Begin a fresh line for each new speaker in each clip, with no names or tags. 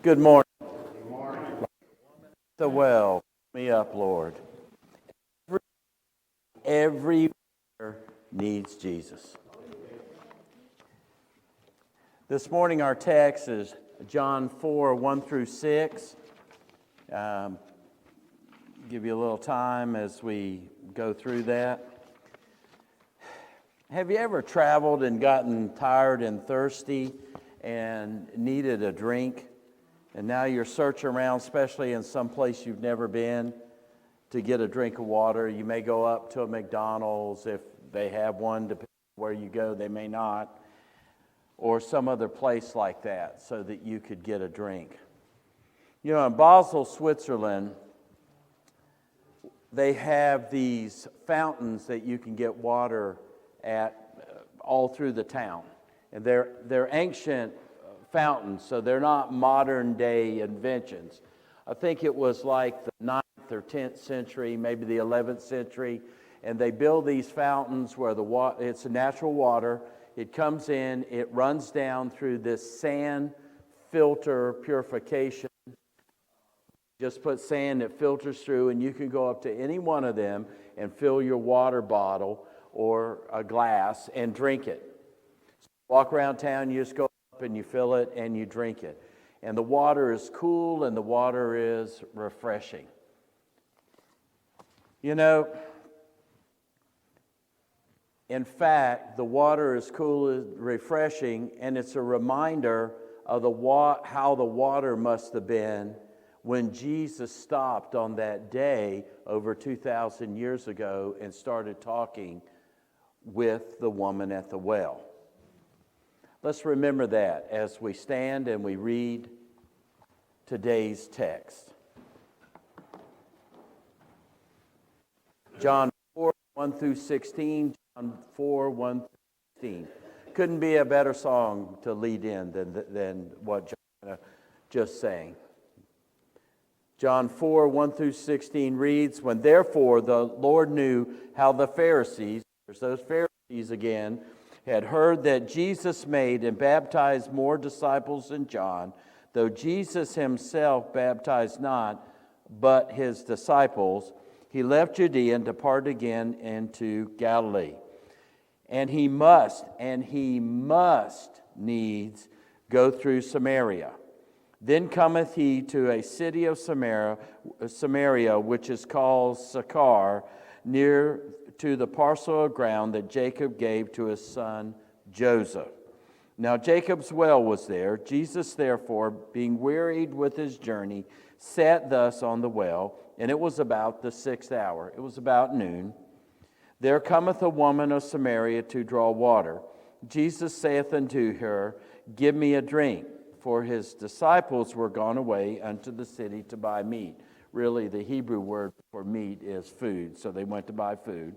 Good morning. Good morning. The well, fill me up, Lord. Every needs Jesus. This morning our text is John 4, 1 through 6. Give you a little time as we go through that. Have you ever traveled and gotten tired and thirsty and needed a drink? And now you're searching around, especially in some place you've never been, to get a drink of water. You may go up to a McDonald's if they have one, depending on where you go, they may not, or some other place like that so that you could get a drink. You know, in Basel, Switzerland, they have these fountains that you can get water at all through the town. And they're ancient fountains, so they're not modern day inventions. I think it was like the 9th or 10th century, maybe the 11th century, and they build these fountains where it's a natural water. It comes in, it runs down through this sand filter purification. Just put sand that filters through, and you can go up to any one of them and fill your water bottle or a glass and drink it. So walk around town, you just go up and you fill it and you drink it. And the water is cool and the water is refreshing. You know, in fact, the water is cool and refreshing, and it's a reminder of how the water must have been when Jesus stopped on that day over 2,000 years ago and started talking with the woman at the well. Let's remember that as we stand and we read today's text. John 4, 1 through 16, John 4, 1 through 16. Couldn't be a better song to lead in than what John just sang. John 4, 1 through 16 reads, "When therefore the Lord knew how the Pharisees," there's those Pharisees again, "had heard that Jesus made and baptized more disciples than John, though Jesus himself baptized not, but his disciples, he left Judea and departed again into Galilee. And he must needs go through Samaria. Then cometh he to a city of Samaria, which is called Sychar, near to the parcel of ground that Jacob gave to his son Joseph. Now Jacob's well was there. Jesus therefore, being wearied with his journey, sat thus on the well, and it was about the 6th hour. It was about noon. There cometh a woman of Samaria to draw water. Jesus saith unto her, Give me a drink. For his disciples were gone away unto the city to buy meat. Really, the Hebrew word for meat is food, so they went to buy food.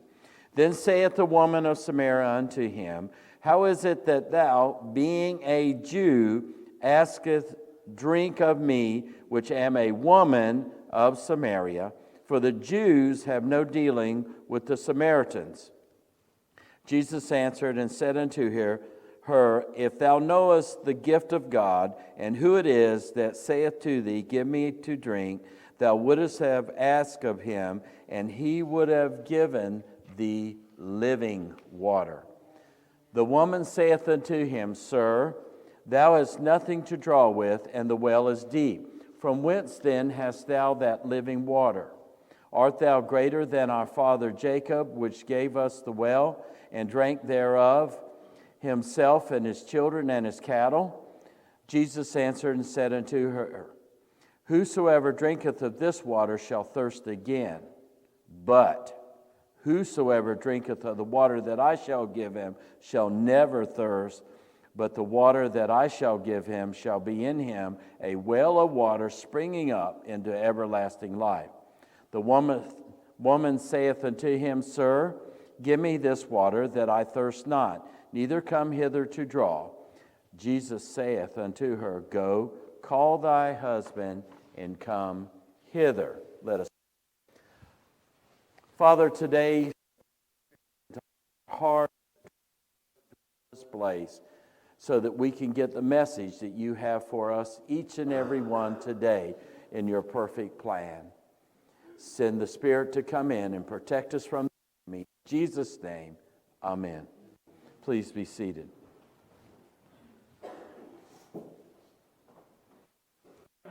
Then saith the woman of Samaria unto him, How is it that thou, being a Jew, askest drink of me, which am a woman of Samaria? For the Jews have no dealing with the Samaritans. Jesus answered and said unto her, If thou knowest the gift of God, and who it is that saith to thee, Give me to drink, thou wouldest have asked of him, and he would have given thee living water. The woman saith unto him, Sir, thou hast nothing to draw with, and the well is deep. From whence then hast thou that living water? Art thou greater than our father Jacob, which gave us the well, and drank thereof, himself and his children and his cattle? Jesus answered and said unto her, Whosoever drinketh of this water shall thirst again. But whosoever drinketh of the water that I shall give him shall never thirst, but the water that I shall give him shall be in him a well of water springing up into everlasting life. The woman saith unto him, Sir, give me this water that I thirst not, neither come hither to draw. Jesus saith unto her, Go, call thy husband, and come hither. Let us. Father, today, heart, this place, so that we can get the message that you have for us, each and every one today, in your perfect plan. Send the Spirit to come in and protect us from the enemy. In Jesus' name, amen. Please be seated.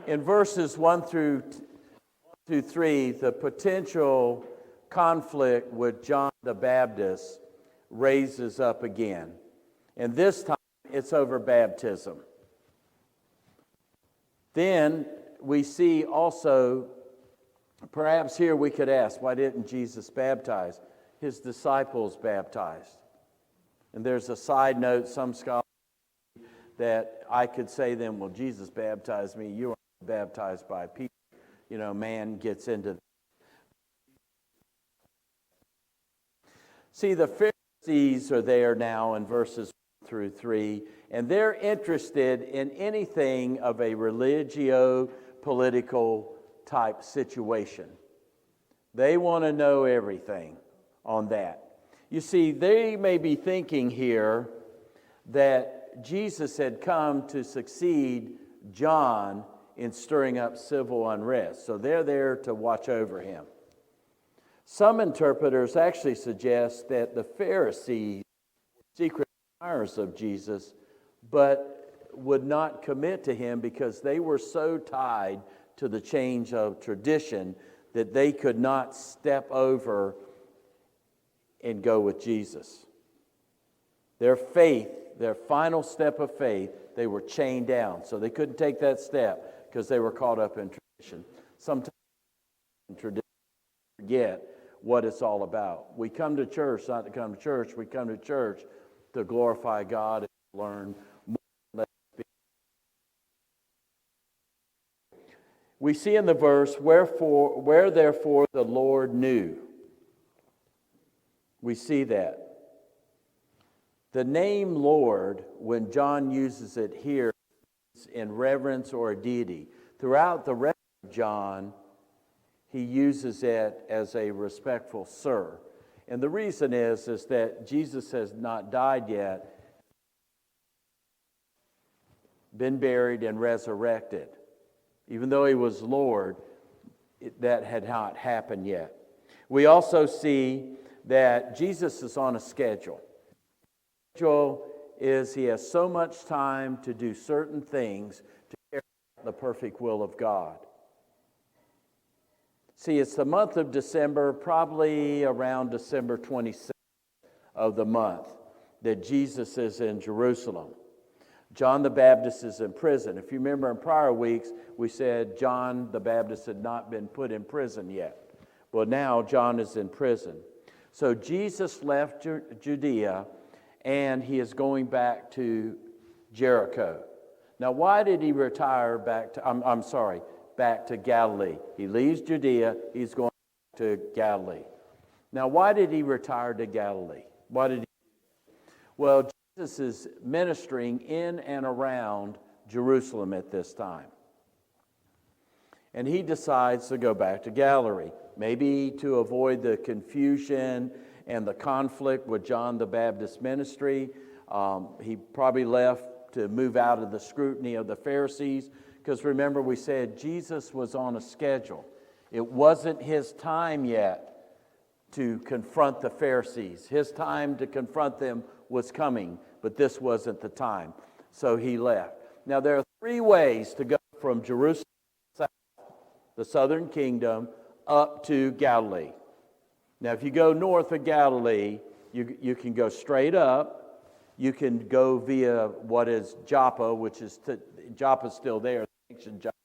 In verses 1 through 3, the potential conflict with John the Baptist raises up again. And this time, it's over baptism. Then we see also, perhaps here we could ask, why didn't Jesus baptize? His disciples baptized. And there's a side note, some scholars, that I could say then, well, Jesus baptized me, you are baptized by Peter. Man gets into that. See, the Pharisees are there now in verses 1 through 3, and they're interested in anything of a religio-political type situation. They want to know everything on that. You see, they may be thinking here that Jesus had come to succeed John in stirring up civil unrest. So they're there to watch over him. Some interpreters actually suggest that the Pharisees were secret admirers of Jesus, but would not commit to him because they were so tied to the change of tradition that they could not step over and go with Jesus. Their faith, their final step of faith, they were chained down. So they couldn't take that step because they were caught up in tradition. Sometimes in tradition, forget what it's all about. We come to church not to come to church. We come to church to glorify God and learn more. We see in the verse, where therefore the Lord knew. We see that. The name Lord, when John uses it here, is in reverence or deity. Throughout the rest of John, he uses it as a respectful sir. And the reason is that Jesus has not died yet, been buried and resurrected. Even though he was Lord, that had not happened yet. We also see that Jesus is on a schedule. The schedule is he has so much time to do certain things to carry out the perfect will of God. See, it's the month of December, probably around December 26th of the month, that Jesus is in Jerusalem. John the Baptist is in prison. If you remember in prior weeks, we said John the Baptist had not been put in prison yet. Well, now John is in prison. So Jesus left Judea, and he is going back to Jericho. Now, why did he retire back to, back to Galilee? He leaves Judea, he's going to Galilee. Now, why did he retire to Galilee? Well, Jesus is ministering in and around Jerusalem at this time. And he decides to go back to Galilee, maybe to avoid the confusion and the conflict with John the Baptist ministry. He probably left to move out of the scrutiny of the Pharisees, because remember we said Jesus was on a schedule. It wasn't his time yet to confront the Pharisees. His time to confront them was coming, but this wasn't the time. So he left. Now there are three ways to go from Jerusalem, the southern kingdom, up to Galilee. Now if you go north of Galilee, you can go straight up. You can go via what is Joppa, which is Joppa's still there, ancient Joppa,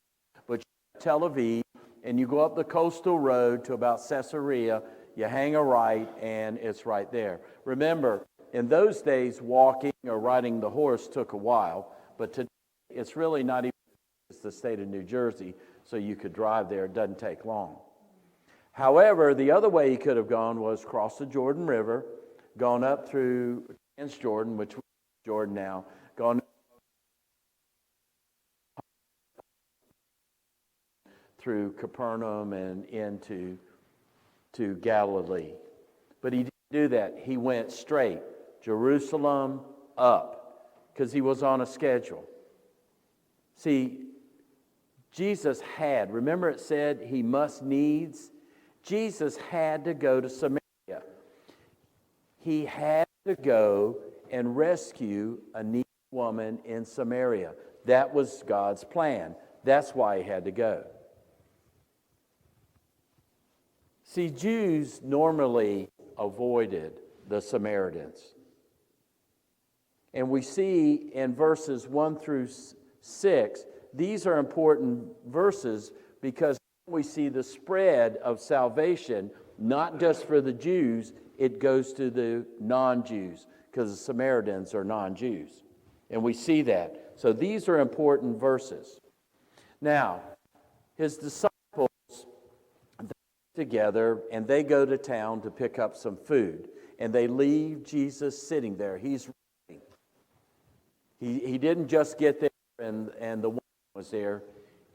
but Tel Aviv, and you go up the coastal road to about Caesarea. You hang a right, and it's right there. Remember, in those days, walking or riding the horse took a while, but today it's really not even the state of New Jersey, so you could drive there. It doesn't take long. However, the other way he could have gone was cross the Jordan River, gone up through Transjordan, which is Jordan now, gone through Capernaum and into Galilee. But he didn't do that. He went straight, Jerusalem up. because he was on a schedule. See, Jesus remember it said he must needs? Jesus had to go to Samaria. He had to go and rescue a needy woman in Samaria. That was God's plan. That's why he had to go. See, Jews normally avoided the Samaritans. And we see in verses 1 through 6, these are important verses because we see the spread of salvation, not just for the Jews, it goes to the non-Jews, because the Samaritans are non-Jews. And we see that. So these are important verses. Now, his disciples together, and they go to town to pick up some food. And they leave Jesus sitting there. He's resting. He didn't just get there and the woman was there.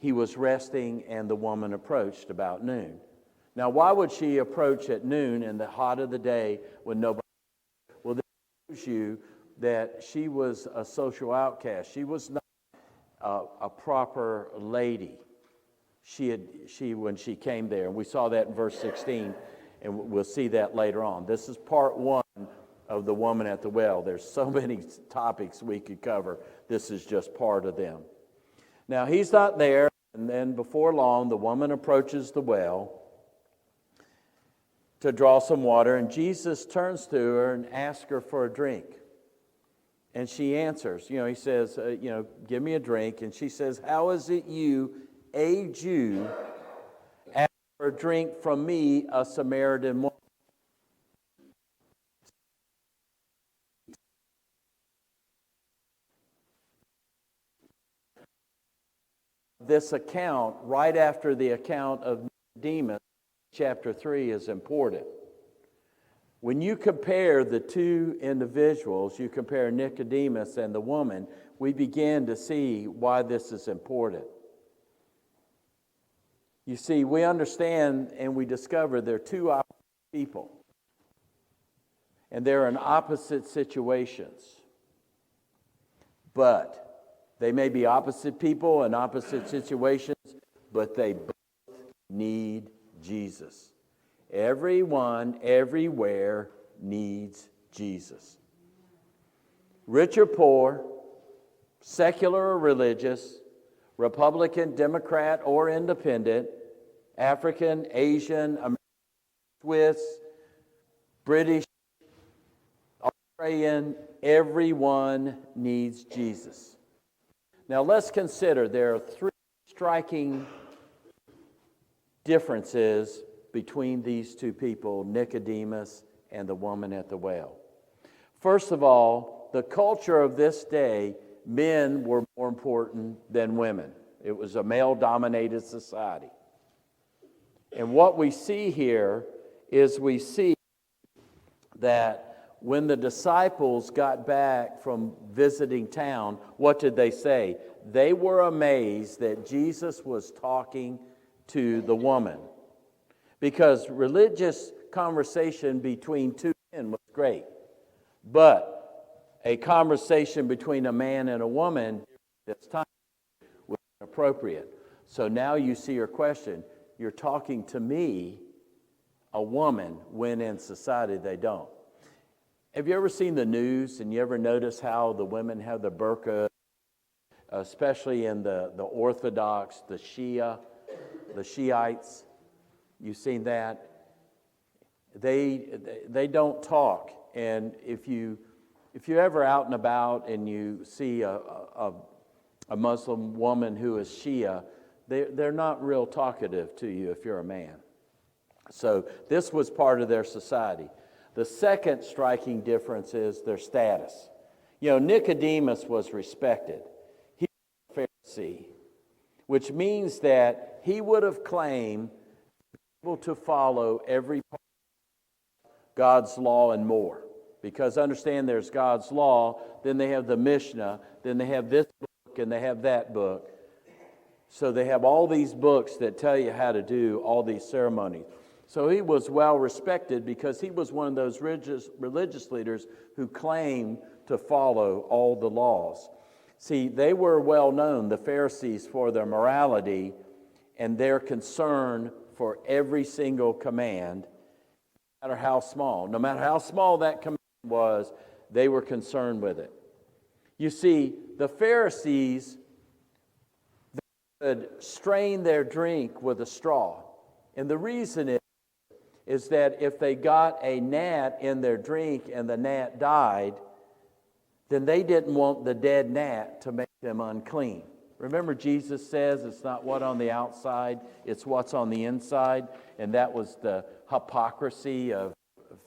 He was resting, and the woman approached about noon. Now, why would she approach at noon in the hot of the day when nobody... Well, this shows you that she was a social outcast. She was not a proper lady. When she came there, and we saw that in verse 16, and we'll see that later on. This is part 1 of the woman at the well. There's so many topics we could cover. This is just part of them. Now, he's not there, and then before long, the woman approaches the well to draw some water, and Jesus turns to her and asks her for a drink. And she answers. He says, give me a drink. And she says, how is it you, a Jew, ask for a drink from me, a Samaritan woman? This account, right after the account of Nicodemus, chapter 3, is important. When you compare the two individuals, you compare Nicodemus and the woman, we begin to see why this is important. You see, we understand and we discover they're two opposite people. And they're in opposite situations. But they may be opposite people in opposite situations, but they both need Jesus. Everyone, everywhere needs Jesus. Rich or poor, secular or religious, Republican, Democrat, or independent, African, Asian, American, Swiss, British, Australian, everyone needs Jesus. Now let's consider there are 3 striking differences between these two people, Nicodemus and the woman at the well. First of all, the culture of this day, men were more important than women. It was a male-dominated society. And what we see here is we see that when the disciples got back from visiting town, what did they say? They were amazed that Jesus was talking to the woman. Because religious conversation between two men was great. But a conversation between a man and a woman at this time was inappropriate. So now you see your question. You're talking to me, a woman, when in society they don't. Have you ever seen the news and you ever notice how the women have the burqa, especially in the Orthodox, the Shiites? You've seen that? They don't talk. And if you're ever out and about and you see a Muslim woman who is Shia, they're not real talkative to you if you're a man. So this was part of their society. The second striking difference is their status. Nicodemus was respected. He was a Pharisee, which means that he would have claimed to follow every part of God's law and more. Because understand there's God's law, then they have the Mishnah, then they have this book and they have that book. So they have all these books that tell you how to do all these ceremonies. So he was well respected because he was one of those religious leaders who claimed to follow all the laws. See, they were well known, the Pharisees, for their morality and their concern for every single command, no matter how small. No matter how small that command was, they were concerned with it. You see, the Pharisees would strain their drink with a straw. And the reason is that if they got a gnat in their drink and the gnat died, then they didn't want the dead gnat to make them unclean. Remember, Jesus says it's not what on the outside, it's what's on the inside. And that was the hypocrisy of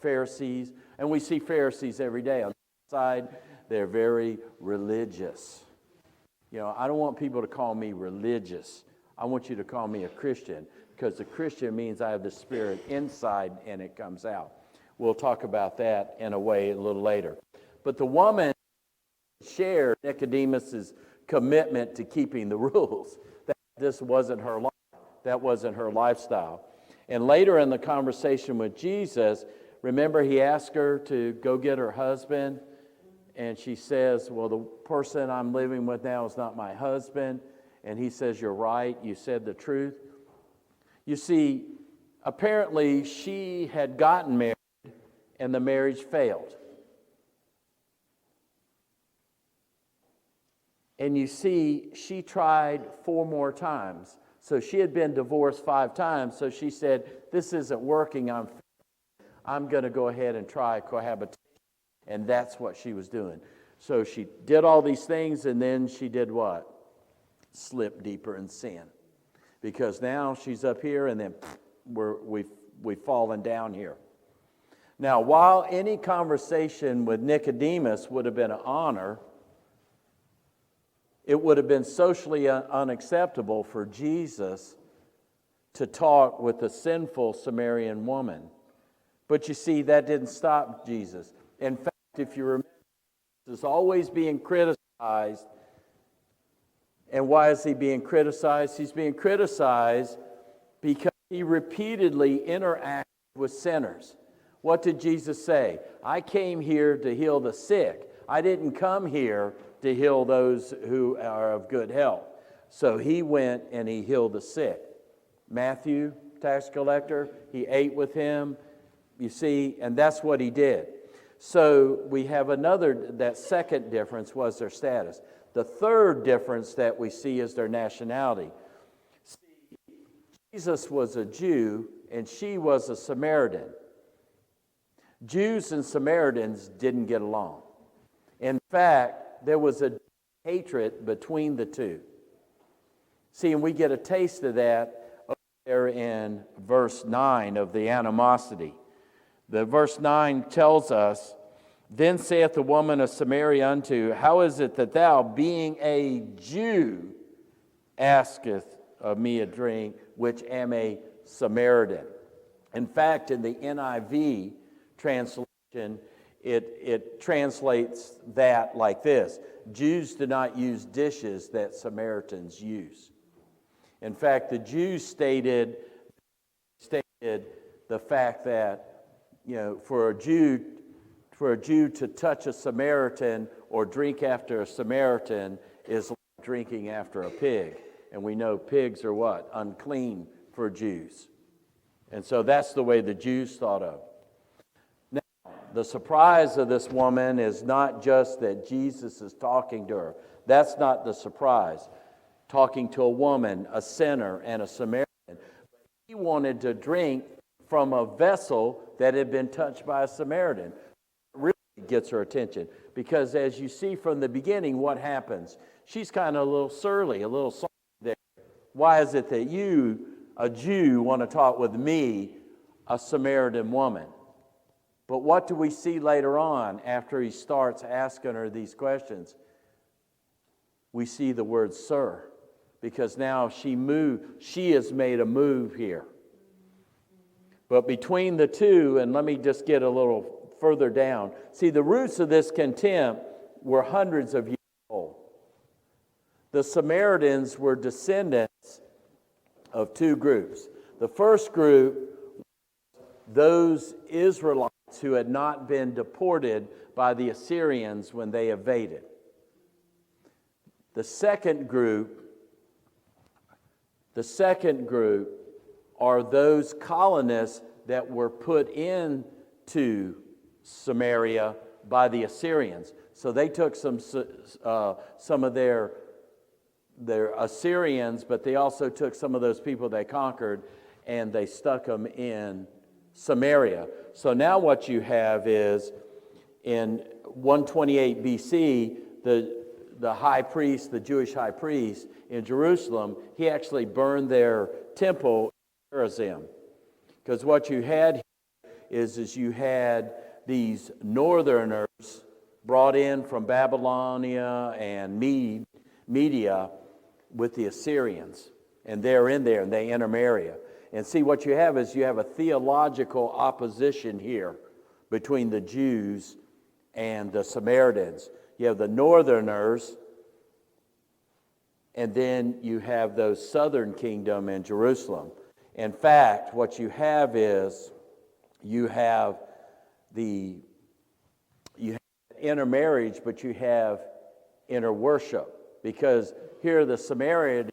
Pharisees. And we see Pharisees every day. On the outside, they're very religious. You know, I don't want people to call me religious. I want you to call me a Christian, because a Christian means I have the Spirit inside and it comes out. We'll talk about that in a way a little later. But the woman shared Nicodemus's commitment to keeping the rules. This wasn't her life. That wasn't her lifestyle. And later in the conversation with Jesus, remember he asked her to go get her husband, and she says, well, the person I'm living with now is not my husband. And he says, you're right, you said the truth. You see, apparently she had gotten married and the marriage failed. And you see, she tried 4 more times. So she had been divorced 5 times. So she said, this isn't working. I'm going to go ahead and try cohabitation. And that's what she was doing. So she did all these things, and then she did what? Slipped deeper in sin. Because now she's up here, and then we've fallen down here. Now, while any conversation with Nicodemus would have been an honor, it would have been socially unacceptable for Jesus to talk with a sinful Samaritan woman. But you see, that didn't stop Jesus. In fact, if you remember, Jesus is always being criticized. And why is he being criticized? He's being criticized because he repeatedly interacted with sinners. What did Jesus say? I came here to heal the sick. I didn't come here to heal those who are of good health. So he went and he healed the sick. Matthew, tax collector, he ate with him, you see, and that's what he did. So we have that second difference was their status. The third difference that we see is their nationality. See, Jesus was a Jew and she was a Samaritan. Jews and Samaritans didn't get along. In fact, there was a hatred between the two. See, and we get a taste of that over there in verse 9 of the animosity. The verse 9 tells us, then saith the woman of Samaria unto, how is it that thou, being a Jew, asketh of me a drink, which am a Samaritan? In fact, in the NIV translation, it translates that like this: Jews do not use dishes that Samaritans use. In fact, the Jews stated the fact that, you know, for a Jew to touch a Samaritan or drink after a Samaritan is like drinking after a pig. And we know pigs are what? Unclean for Jews. And so that's the way the Jews thought of. Now, the surprise of this woman is not just that Jesus is talking to her. That's not the surprise. Talking to a woman, a sinner, and a Samaritan. He wanted to drink from a vessel that had been touched by a Samaritan. Really gets her attention, because as you see from the beginning, what happens? She's kind of a little surly, a little salty there. Why is it that you, a Jew, want to talk with me, a Samaritan woman? But what do we see later on after he starts asking her these questions? We see the word sir, because now she has made a move here. But between the two, and let me just get a little further down. See, the roots of this contempt were hundreds of years old. The Samaritans were descendants of 2 groups. The first group, those Israelites who had not been deported by the Assyrians when they invaded. The second group are those colonists that were put into Samaria by the Assyrians. So they took some of their Assyrians, but they also took some of those people they conquered and they stuck them in Samaria. So now what you have is in 128 BC, the high priest, the Jewish high priest in Jerusalem, he actually burned their temple in Gerizim. Because what you had is you had these northerners brought in from Babylonia and Media with the Assyrians. And they're in there and they intermarry. And see, what you have is you have a theological opposition here between the Jews and the Samaritans. You have the northerners, and then you have those southern kingdom in Jerusalem. In fact, what you have is you have intermarriage, but you have interworship. Because here the Samaritans,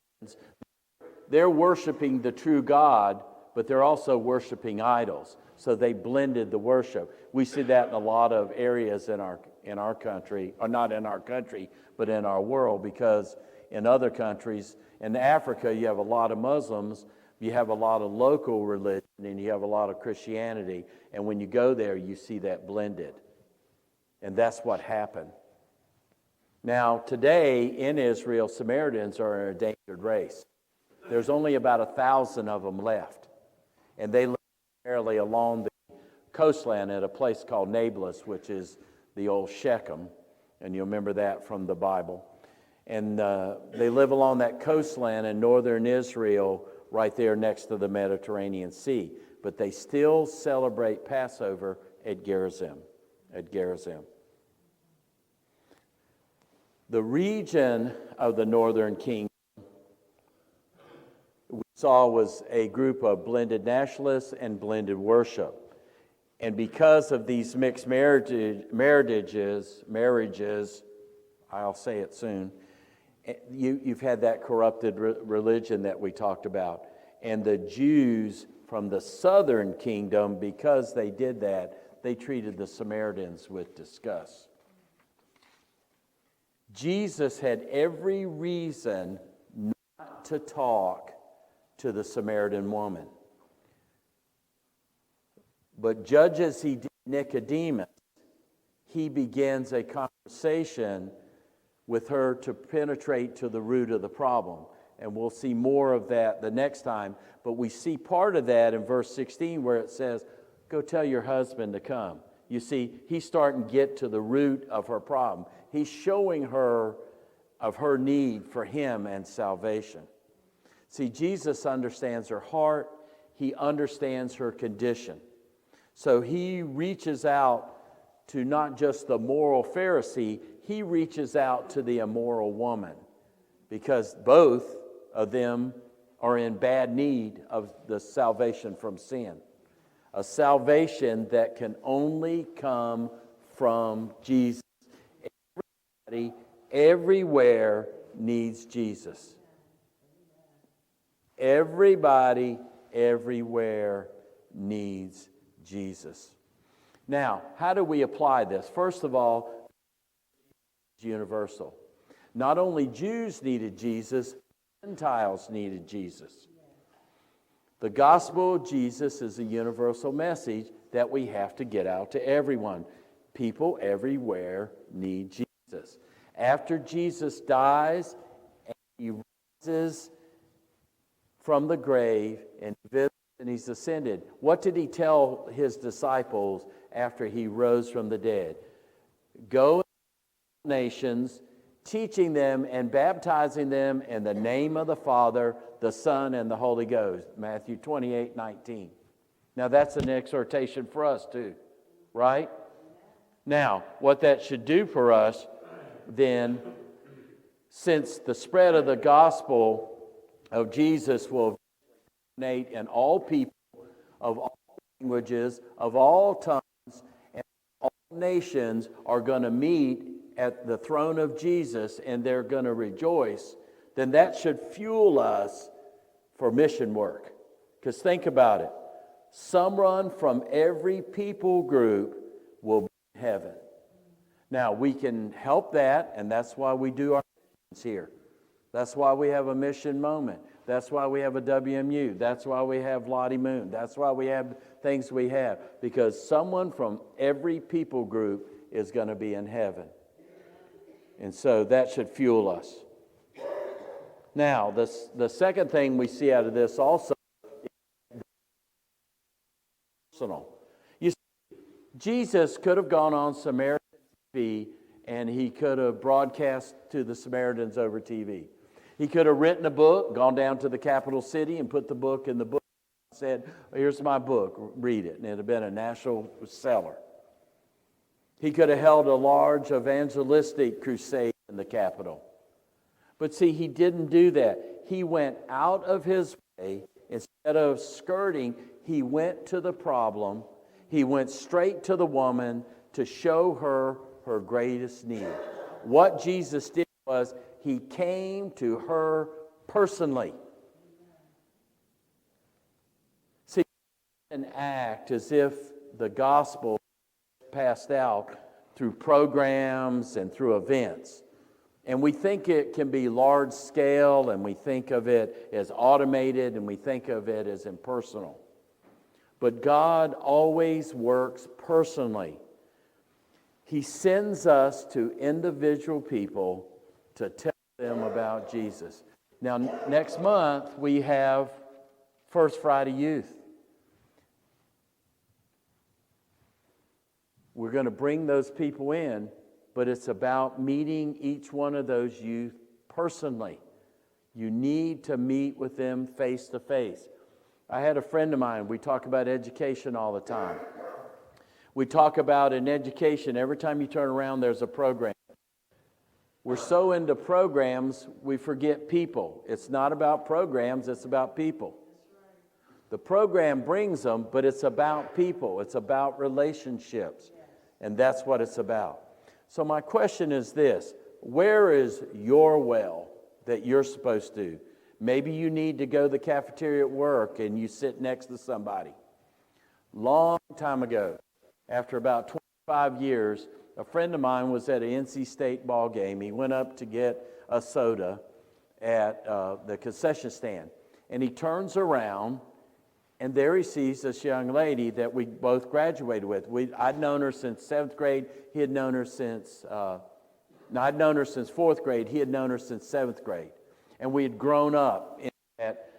they're worshiping the true God, but they're also worshiping idols. So they blended the worship. We see that in a lot of areas in our country, or not in our country, but in our world, because in other countries, in Africa, you have a lot of Muslims, you have a lot of local religion, and you have a lot of Christianity. And when you go there, you see that blended. And that's what happened. Now, today in Israel, Samaritans are an endangered race. There's only about 1,000 of them left. And they live primarily along the coastline at a place called Nablus, which is the old Shechem. And you remember that from the Bible. And they live along that coastline in northern Israel, right there next to the Mediterranean Sea. But they still celebrate Passover at Gerizim. The region of the northern kingdom we saw was a group of blended nationalists and blended worship. And because of these mixed marriages, I'll say it soon, you've had that corrupted religion that we talked about. And the Jews from the southern kingdom, because they did that, they treated the Samaritans with disgust. Jesus had every reason not to talk to the Samaritan woman. But judge as he did Nicodemus, he begins a conversation with her to penetrate to the root of the problem. And we'll see more of that the next time. But we see part of that in verse 16 where it says, go tell your husband to come. You see, he's starting to get to the root of her problem. He's showing her of her need for him and salvation. See, Jesus understands her heart. He understands her condition. So he reaches out to not just the moral Pharisee, he reaches out to the immoral woman, because both of them are in bad need of the salvation from sin. A salvation that can only come from Jesus. Everybody, everywhere needs Jesus. Everybody, everywhere needs Jesus. Now, how do we apply this? First of all, it's universal. Not only Jews needed Jesus, Gentiles needed Jesus. The gospel of Jesus is a universal message that we have to get out to everyone. People everywhere need Jesus. After Jesus dies and he rises from the grave and he's ascended, what did he tell his disciples after he rose from the dead? Go to the nations, teaching them and baptizing them in the name of the Father, the Son, and the Holy Ghost. Matthew 28:19. Now that's an exhortation for us too, right? Now, what that should do for us then, since the spread of the gospel of Jesus will resonate in all people, of all languages, of all tongues, nations are going to meet at the throne of Jesus and they're going to rejoice, then that should fuel us for mission work. Because think about it. Someone from every people group will be in heaven. Now, we can help that, and that's why we do our missions here. That's why we have a mission moment. That's why we have a WMU. That's why we have Lottie Moon. That's why we have things we have. Because someone from every people group is going to be in heaven. And so that should fuel us. Now, the second thing we see out of this also is personal. You see, Jesus could have gone on Samaritan TV and he could have broadcast to the Samaritans over TV. He could have written a book, gone down to the capital city and put the book in the book and said, here's my book, read it. And it would have been a national seller. He could have held a large evangelistic crusade in the capital. But see, he didn't do that. He went out of his way. Instead of skirting, he went to the problem. He went straight to the woman to show her her greatest need. What Jesus did was he came to her personally. See, an act as if the gospel passed out through programs and through events. And we think it can be large scale, and we think of it as automated, and we think of it as impersonal. But God always works personally. He sends us to individual people to tell them about Jesus. Now, next month, we have First Friday Youth. We're going to bring those people in, but it's about meeting each one of those youth personally. You need to meet with them face to face. I had a friend of mine, we talk about education all the time. We talk about in education, every time you turn around, there's a program. We're so into programs, we forget people. It's not about programs, it's about people. The program brings them, but it's about people. It's about relationships. And that's what it's about. So my question is this: where is your well that you're supposed to? Maybe you need to go to the cafeteria at work and you sit next to somebody. Long time ago, after about 25 years, a friend of mine was at an NC State ball game. He went up to get a soda at the concession stand. And he turns around, and there he sees this young lady that we both graduated with. I'd known her since 7th grade. He had known her since, I'd known her since 4th grade. He had known her since 7th grade. And we had grown up in that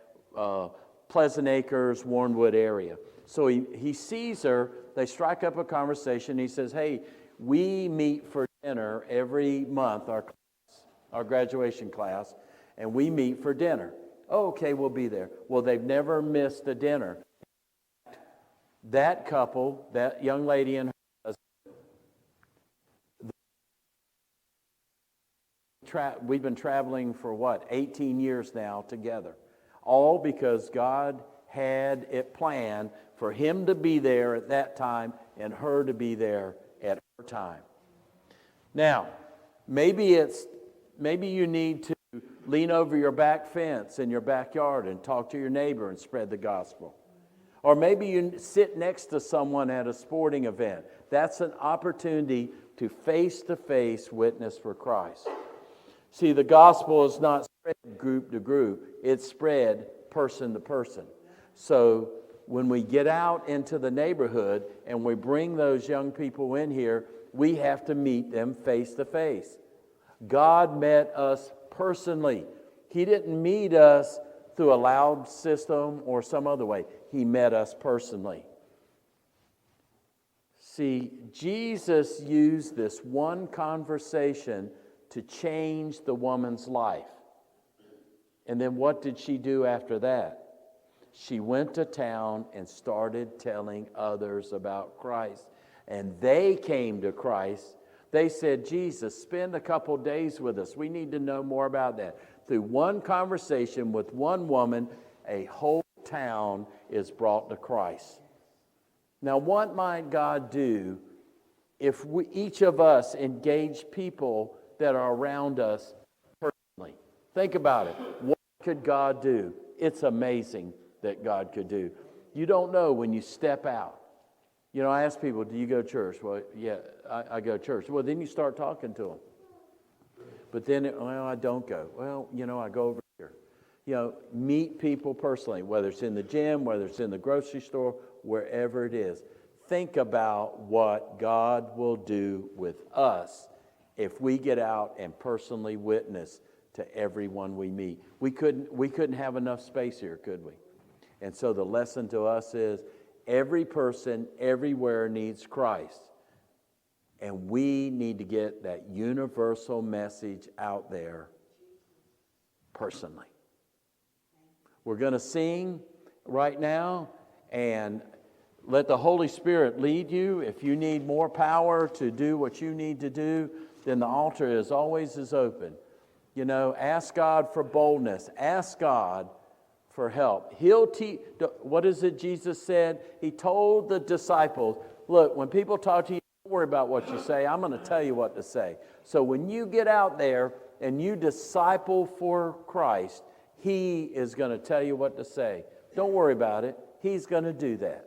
Pleasant Acres, Warrenwood area. So he sees her. They strike up a conversation. He says, hey, we meet for dinner every month, our graduation class, and we meet for dinner. Oh, okay, we'll be there. Well, they've never missed a dinner. That couple, that young lady and her husband, we've been traveling for 18 years now together. All because God had it planned for him to be there at that time and her to be there at her time. Now, maybe you need to lean over your back fence in your backyard and talk to your neighbor and spread the gospel. Or maybe you sit next to someone at a sporting event. That's an opportunity to face-to-face witness for Christ. See, the gospel is not spread group to group. It's spread person to person. So when we get out into the neighborhood and we bring those young people in here, we have to meet them face to face. God met us personally. He didn't meet us through a loud system or some other way. He met us personally. See, Jesus used this one conversation to change the woman's life. And then what did she do after that? She went to town and started telling others about Christ. And they came to Christ. They said, Jesus, spend a couple days with us. We need to know more about that. Through one conversation with one woman, a whole town is brought to Christ. Now, what might God do if each of us engage people that are around us personally. Think about it. What could God do? It's amazing that God could do. You don't know when you step out. You know, I ask people, do you go to church? Well, yeah, I go to church. Well, then you start talking to them. But then, well, I don't go. Well, you know, I go over here. You know, meet people personally, whether it's in the gym, whether it's in the grocery store, wherever it is. Think about what God will do with us if we get out and personally witness to everyone we meet. We couldn't have enough space here, could we? And so the lesson to us is every person everywhere needs Christ. And we need to get that universal message out there personally. We're going to sing right now and let the Holy Spirit lead you. If you need more power to do what you need to do, then the altar is open. You know, ask God for boldness. Ask God for help. He'll teach. What is it Jesus said? He told the disciples, look, when people talk to you, don't worry about what you say. I'm going to tell you what to say. So when you get out there and you disciple for Christ, He is going to tell you what to say. Don't worry about it. He's going to do that.